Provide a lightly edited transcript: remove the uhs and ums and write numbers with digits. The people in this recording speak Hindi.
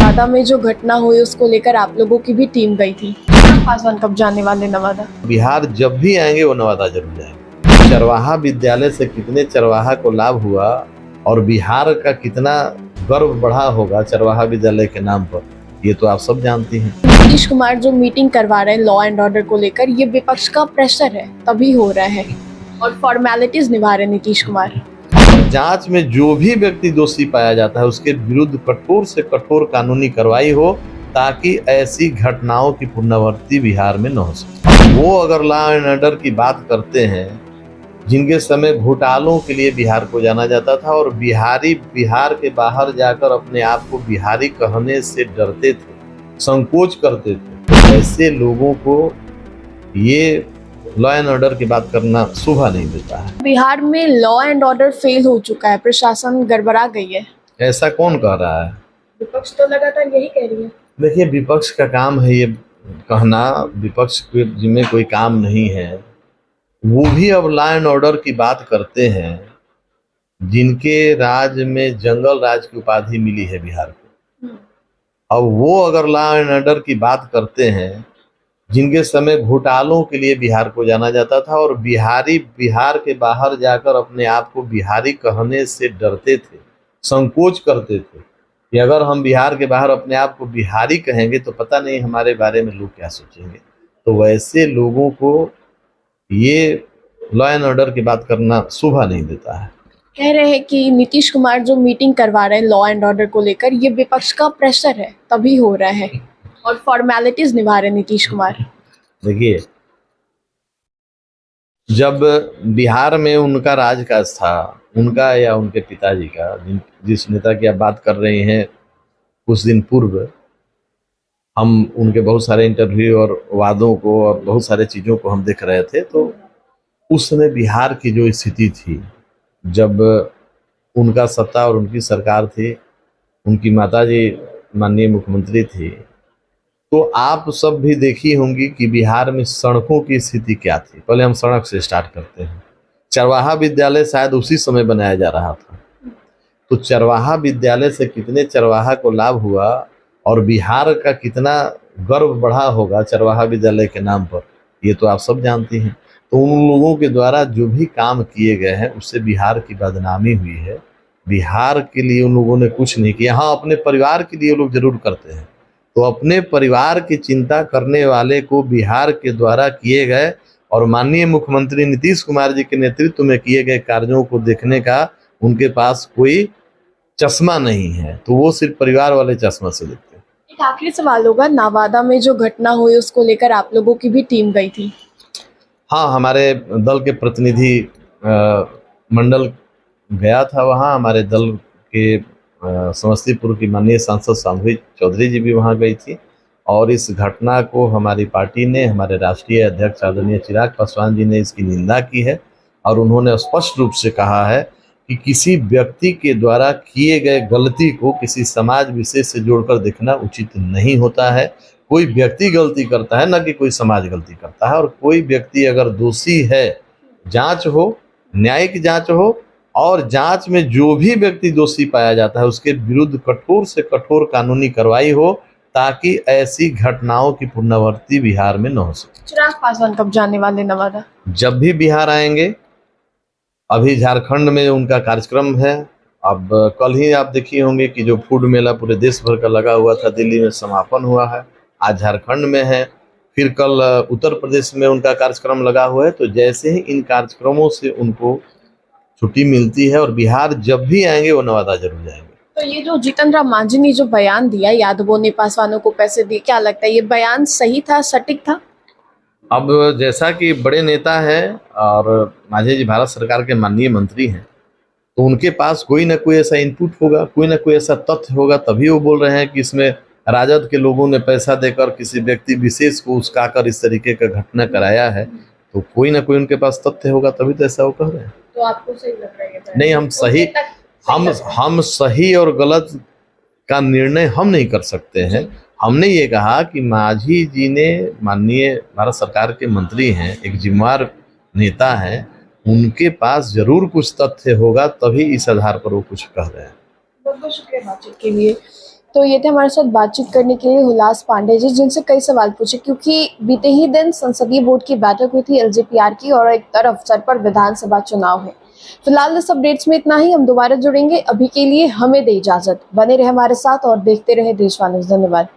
नवादा में जो घटना हुई उसको लेकर आप लोगों की भी टीम गई थी। चिराग पासवान कब जाने वाले नवादा? बिहार जब भी आएंगे वो नवादा जरूर जाएंगे। चरवाहा विद्यालय से कितने चरवाहा को लाभ हुआ और बिहार का कितना गर्व बढ़ा होगा चरवाहा विद्यालय के नाम पर, ये तो आप सब जानती हैं। नीतीश कुमार जो मीटिंग करवा रहे हैं लॉ एंड ऑर्डर को लेकर, ये विपक्ष का प्रेशर है तभी हो रहा है और फॉर्मेलिटीज निभा रहे नीतीश कुमार। जांच में जो भी व्यक्ति दोषी पाया जाता है उसके विरुद्ध कठोर से कठोर कानूनी कार्रवाई हो ताकि ऐसी घटनाओं की पुनरावृत्ति बिहार में न हो सके। वो अगर लॉ एंड ऑर्डर की बात करते हैं जिनके समय घोटालों के लिए बिहार को जाना जाता था और बिहारी बिहार के बाहर जाकर अपने आप को बिहारी कहने से डरते थे, संकोच करते थे, तो ऐसे लोगों को ये लॉ एंड ऑर्डर की बात करना शोभा नहीं देता है। बिहार में लॉ एंड ऑर्डर फेल हो चुका है, प्रशासन गड़बड़ा गई है। ऐसा कौन कह रहा है? विपक्ष तो लगातार यही कह रही है। देखिए, विपक्ष का काम है ये कहना, विपक्ष के जिम्मे कोई काम नहीं है। वो भी अब लॉ एंड ऑर्डर की बात करते हैं जिनके राज में जंगल राज की उपाधि मिली है बिहार को। अब वो अगर लॉ एंड ऑर्डर की बात करते हैं जिनके समय घोटालों के लिए बिहार को जाना जाता था और बिहारी बिहार के बाहर जाकर अपने आप को बिहारी कहने से डरते थे, संकोच करते थे कि अगर हम बिहार के बाहर अपने आप को बिहारी कहेंगे तो पता नहीं हमारे बारे में लोग क्या सोचेंगे। तो वैसे लोगों को ये लॉ एंड ऑर्डर की बात करना शोभा नहीं देता है। कह रहे हैं कि नीतीश कुमार जो मीटिंग करवा रहे हैं लॉ एंड ऑर्डर को लेकर, ये विपक्ष का प्रेशर है तभी हो रहा है और फॉर्मेलिटीज निभा रहे नीतीश कुमार। देखिए, जब बिहार में उनका राजकाज था, उनका या उनके पिताजी का, जिस नेता की आप बात कर रहे हैं, कुछ दिन पूर्व हम उनके बहुत सारे इंटरव्यू और वादों को और बहुत सारे चीज़ों को हम देख रहे थे, तो उस समय बिहार की जो स्थिति थी, जब उनका सत्ता और उनकी सरकार थी, उनकी माताजी माननीय मुख्यमंत्री थी, तो आप सब भी देखी होंगी कि बिहार में सड़कों की स्थिति क्या थी। पहले हम सड़क से स्टार्ट करते हैं। चरवाहा विद्यालय शायद उसी समय बनाया जा रहा था, तो चरवाहा विद्यालय से कितने चरवाहा को लाभ हुआ और बिहार का कितना गर्व बढ़ा होगा चरवाहा विद्यालय के नाम पर, ये तो आप सब जानती हैं। तो उन लोगों के द्वारा जो भी काम किए गए हैं उससे बिहार की बदनामी हुई है। बिहार के लिए उन लोगों ने कुछ नहीं किया। हाँ, अपने परिवार के लिए लोग जरूर करते हैं, तो अपने परिवार की चिंता करने वाले को बिहार के द्वारा किए गए और माननीय मुख्यमंत्री नीतीश कुमार जी के नेतृत्व में किए गए कार्यों को देखने का उनके पास कोई चश्मा नहीं है, तो वो सिर्फ परिवार वाले चश्मा से देखते हैं। एक आखिरी सवाल होगा, नवादा में जो घटना हुई उसको लेकर आप लोगों की भी टीम गई थी। हाँ, हमारे दल के प्रतिनिधि मंडल गया था वहाँ। हमारे दल के समस्तीपुर की माननीय सांसद शांभवी चौधरी जी भी वहाँ गई थी और इस घटना को हमारी पार्टी ने, हमारे राष्ट्रीय अध्यक्ष आदरणीय चिराग पासवान जी ने इसकी निंदा की है और उन्होंने स्पष्ट रूप से कहा है कि किसी व्यक्ति के द्वारा किए गए गलती को किसी समाज विशेष से जोड़कर देखना उचित नहीं होता है। कोई व्यक्ति गलती करता है, न कि कोई समाज गलती करता है, और कोई व्यक्ति अगर दोषी है, जांच हो, न्यायिक जांच हो और जांच में जो भी व्यक्ति दोषी पाया जाता है उसके विरुद्ध कठोर से कठोर कानूनी कार्रवाई हो ताकि ऐसी घटनाओं की पुनरावृत्ति बिहार में न हो सके। चिराग पासवान कब जाने वाले नवादा? जब भी बिहार आएंगे। अभी झारखंड में उनका कार्यक्रम है। अब कल ही आप देखी होंगे कि जो फूड मेला पूरे देश भर का लगा हुआ था, दिल्ली में समापन हुआ है, आज झारखंड में है, फिर कल उत्तर प्रदेश में उनका कार्यक्रम लगा हुआ है। तो जैसे ही इन कार्यक्रमों से उनको छुट्टी मिलती है और बिहार जब भी आएंगे वो नवादा जरूर जाएंगे। तो ये जो जीतन राम मांझी ने जो बयान दिया, यादवों ने पासवानों को पैसे दिए, क्या लगता है ये बयान सही था, सटीक था? अब जैसा कि बड़े नेता हैं और मांझी जी भारत सरकार के माननीय मंत्री हैं, तो उनके पास कोई ना कोई ऐसा इनपुट होगा, कोई ना कोई ऐसा तथ्य होगा, तभी वो बोल रहे हैं कि इसमें राजद के लोगों ने पैसा देकर किसी व्यक्ति विशेष को उस्काकर इस तरीके का घटना कराया है। तो कोई ना कोई उनके पास तथ्य होगा, तभी तो ऐसा वो कह रहे हैं। तो आपको सही लग रहा है? नहीं, हम सही और गलत का निर्णय हम नहीं कर सकते हैं। हमने ये कहा कि मांझी जी ने, माननीय भारत सरकार के मंत्री हैं, एक जिम्मेदार नेता हैं, उनके पास जरूर कुछ तथ्य होगा, तभी इस आधार पर वो कुछ कह रहे हैं। बहुत बहुत शुक्रिया बातचीत के लिए। तो ये थे हमारे साथ बातचीत करने के लिए हुलास पांडे जी, जिनसे कई सवाल पूछे, क्योंकि बीते ही दिन संसदीय बोर्ड की बैठक हुई थी एलजेपीआर की, और एक तरफ सर पर विधानसभा चुनाव है। फिलहाल इस अपडेट्स में इतना ही। हम दोबारा जुड़ेंगे, अभी के लिए हमें दे इजाजत। बने रहे हमारे साथ और देखते रहे देशवालों। धन्यवाद।